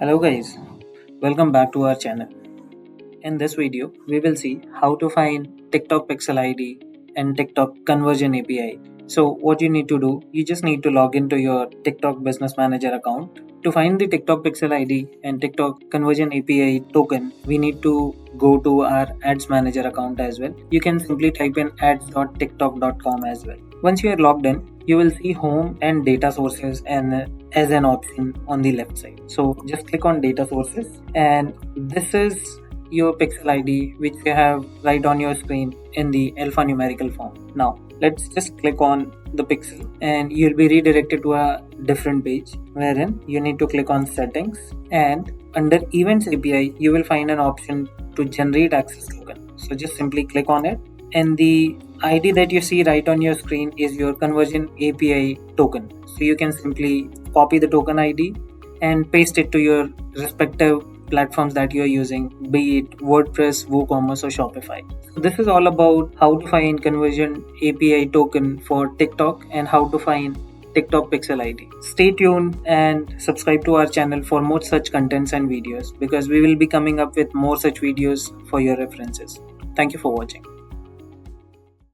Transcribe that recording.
Hello guys, welcome back to our channel. In this video, we will see how to find TikTok Pixel ID and TikTok Conversion API. So what you need to do, you just need to log into your TikTok Business Manager account. To find the TikTok Pixel ID and TikTok Conversion API token, we need to go to our Ads Manager account as well. You can simply type in ads.tiktok.com as well. Once you are logged in, you will see home and data sources and as an option on the left side. So just click on data sources, and this is your pixel ID which you have right on your screen in the alphanumerical form. Now let's just click on the pixel and you'll be redirected to a different page wherein you need to click on settings, and under events API you will find an option to generate access token. So just simply click on it, and the ID that you see right on your screen is your conversion API token. So you can simply copy the token ID and paste it to your respective platforms that you're using, be it WordPress, WooCommerce, or Shopify. So this is all about how to find conversion API token for TikTok and how to find TikTok Pixel ID. Stay tuned and subscribe to our channel for more such contents and videos, because we will be coming up with more such videos for your references. Thank you for watching.